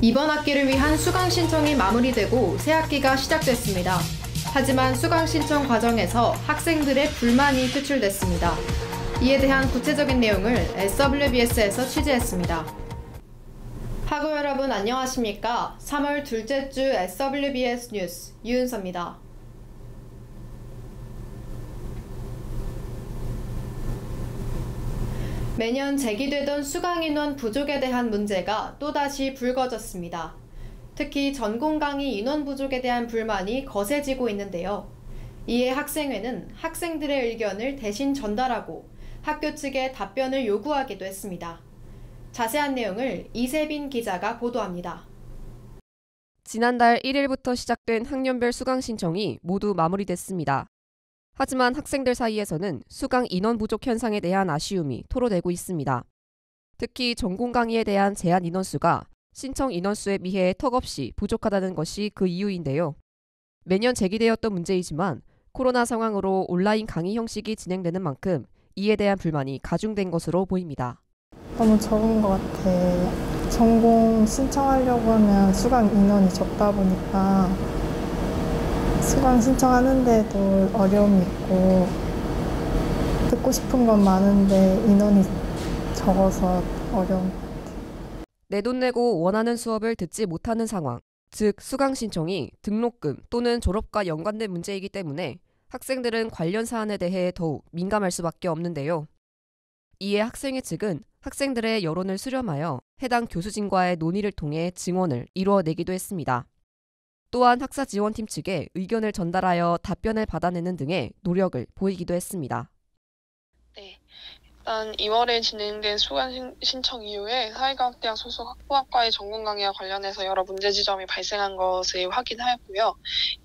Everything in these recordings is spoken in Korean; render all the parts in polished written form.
이번 학기를 위한 수강 신청이 마무리되고 새 학기가 시작됐습니다. 하지만 수강 신청 과정에서 학생들의 불만이 표출됐습니다. 이에 대한 구체적인 내용을 SWBS에서 취재했습니다. 학우 여러분 안녕하십니까? 3월 둘째 주 SWBS 뉴스 유은서입니다. 매년 제기되던 수강 인원 부족에 대한 문제가 또다시 불거졌습니다. 특히 전공 강의 인원 부족에 대한 불만이 거세지고 있는데요. 이에 학생회는 학생들의 의견을 대신 전달하고 학교 측에 답변을 요구하기도 했습니다. 자세한 내용을 이세빈 기자가 보도합니다. 지난달 1일부터 시작된 학년별 수강 신청이 모두 마무리됐습니다. 하지만 학생들 사이에서는 수강 인원 부족 현상에 대한 아쉬움이 토로되고 있습니다. 특히 전공 강의에 대한 제한 인원수가 신청 인원수에 비해 턱없이 부족하다는 것이 그 이유인데요. 매년 제기되었던 문제이지만 코로나 상황으로 온라인 강의 형식이 진행되는 만큼 이에 대한 불만이 가중된 것으로 보입니다. 너무 적은 것 같아. 전공 신청하려고 하면 수강 인원이 적다 보니까 수강 신청하는데도 어려움이 있고 듣고 싶은 건 많은데 인원이 적어서 어려운 것 같아요. 내 돈 내고 원하는 수업을 듣지 못하는 상황, 즉 수강 신청이 등록금 또는 졸업과 연관된 문제이기 때문에 학생들은 관련 사안에 대해 더욱 민감할 수밖에 없는데요. 이에 학생회 측은 학생들의 여론을 수렴하여 해당 교수진과의 논의를 통해 증언을 이루어내기도 했습니다. 또한 학사지원팀 측에 의견을 전달하여 답변을 받아내는 등의 노력을 보이기도 했습니다. 네, 일단 2월에 진행된 수강 신청 이후에 사회과학대학 소속 학부학과의 전공 강의와 관련해서 여러 문제 지점이 발생한 것을 확인하였고요.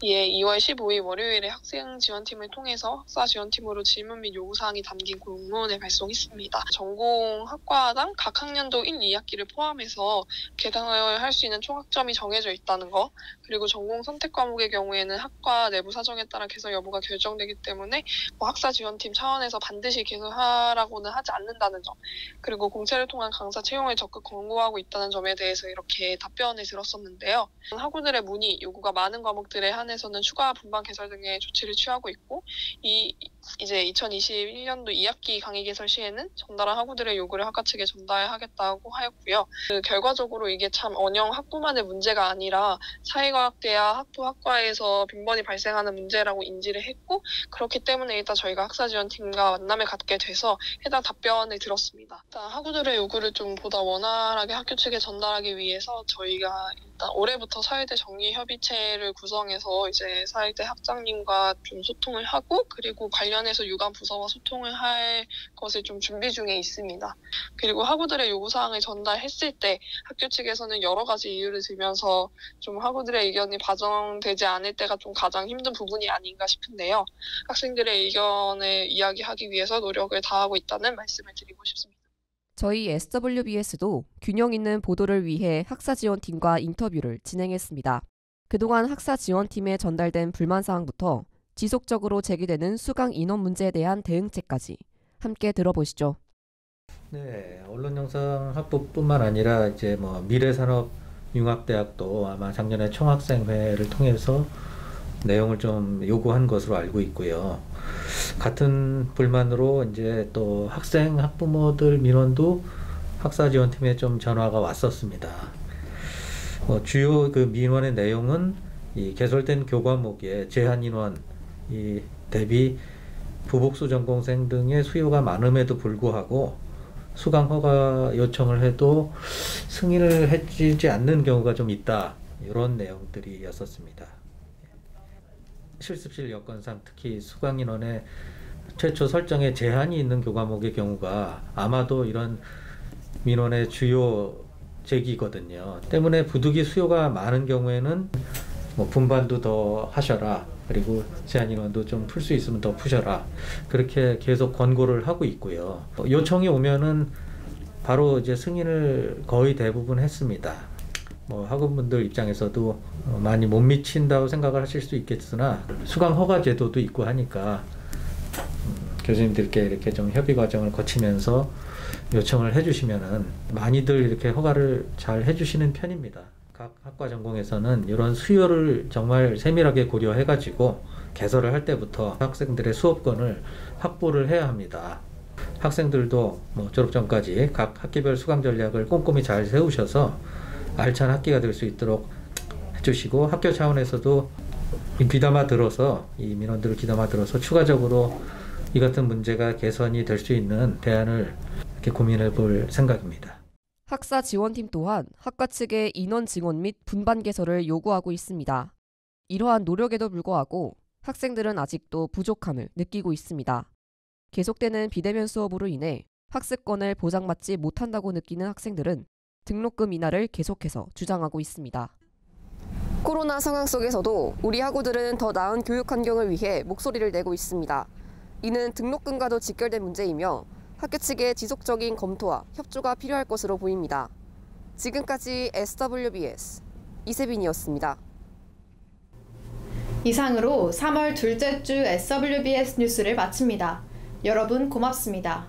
이에 2월 15일 월요일에 학생지원팀을 통해서 학사지원팀으로 질문 및 요구사항이 담긴 공문을 발송했습니다. 전공 학과당 각 학년도 1, 2학기를 포함해서 개강을 할 수 있는 총학점이 정해져 있다는 것, 그리고 전공 선택 과목의 경우에는 학과 내부 사정에 따라 개설 여부가 결정되기 때문에 학사지원팀 차원에서 반드시 개설하라고는 하지 않는다는 점, 그리고 공채를 통한 강사 채용을 적극 권고하고 있다는 점에 대해서 이렇게 답변을 들었었는데요. 학우들의 문의, 요구가 많은 과목들에 한해서는 추가 분반 개설 등의 조치를 취하고 있고, 이제 2021년도 2학기 강의 개설 시에는 전달한 학우들의 요구를 학과 측에 전달하겠다고 하였고요. 결과적으로 이게 참 언영 학부만의 문제가 아니라 사회과학대학 학부학과에서 빈번히 발생하는 문제라고 인지를 했고, 그렇기 때문에 일단 저희가 학사지원팀과 만남을 갖게 돼서 해당 답변을 들었습니다. 일단 학우들의 요구를 좀 보다 원활하게 학교 측에 전달하기 위해서 저희가 일단 올해부터 사회대 정리협의체를 구성해서 이제 사회대 학장님과 좀 소통을 하고, 그리고 관련해서 유관 부서와 소통을 할 것을 좀 준비 중에 있습니다. 그리고 학우들의 요구사항을 전달했을 때 학교 측에서는 여러 가지 이유를 들면서 좀 학우들의 의견이 반영되지 않을 때가 좀 가장 힘든 부분이 아닌가 싶은데요. 학생들의 의견을 이야기하기 위해서 노력을 다하고 있다는 말씀을 드리고 싶습니다. 저희 SWBS도 균형 있는 보도를 위해 학사지원팀과 인터뷰를 진행했습니다. 그동안 학사지원팀에 전달된 불만사항부터 지속적으로 제기되는 수강 인원 문제에 대한 대응책까지 함께 들어보시죠. 네, 언론영상학부뿐만 아니라 이제 미래산업융합대학도 아마 작년에 총학생회를 통해서 내용을 좀 요구한 것으로 알고 있고요. 같은 불만으로 이제 또 학생 학부모들 민원도 학사지원팀에 좀 전화가 왔었습니다. 주요 그 민원의 내용은 이 개설된 교과목의 제한 인원 대비 부복수 전공생 등의 수요가 많음에도 불구하고 수강 허가 요청을 해도 승인을 해주지 않는 경우가 좀 있다, 이런 내용들이었었습니다. 실습실 여건상 특히 수강 인원의 최초 설정에 제한이 있는 교과목의 경우가 아마도 이런 민원의 주요 제기거든요. 때문에 부득이 수요가 많은 경우에는 분반도 더 하셔라, 그리고 제한 인원도 좀 풀 수 있으면 더 푸셔라, 그렇게 계속 권고를 하고 있고요. 요청이 오면은 바로 이제 승인을 거의 대부분 했습니다. 학우분들 입장에서도 많이 못 미친다고 생각을 하실 수 있겠으나 수강 허가 제도도 있고 하니까 교수님들께 이렇게 좀 협의 과정을 거치면서 요청을 해주시면은 많이들 이렇게 허가를 잘 해주시는 편입니다. 각 학과 전공에서는 이런 수요를 정말 세밀하게 고려해가지고 개설을 할 때부터 학생들의 수업권을 확보를 해야 합니다. 학생들도 졸업 전까지 각 학기별 수강 전략을 꼼꼼히 잘 세우셔서 알찬 학기가 될 수 있도록 해주시고, 학교 차원에서도 귀담아 들어서 이 민원들을 귀담아 들어서 추가적으로 이 같은 문제가 개선이 될 수 있는 대안을 이렇게 고민해 볼 생각입니다. 학사 지원팀 또한 학과 측의 인원 증원 및 분반 개설을 요구하고 있습니다. 이러한 노력에도 불구하고 학생들은 아직도 부족함을 느끼고 있습니다. 계속되는 비대면 수업으로 인해 학습권을 보장받지 못한다고 느끼는 학생들은 등록금 인하를 계속해서 주장하고 있습니다. 코로나 상황 속에서도 우리 학우들은 더 나은 교육 환경을 위해 목소리를 내고 있습니다. 이는 등록금과도 직결된 문제이며 학교 측의 지속적인 검토와 협조가 필요할 것으로 보입니다. 지금까지 SWBS 이세빈이었습니다. 이상으로 3월 둘째 주 SWBS 뉴스를 마칩니다. 여러분 고맙습니다.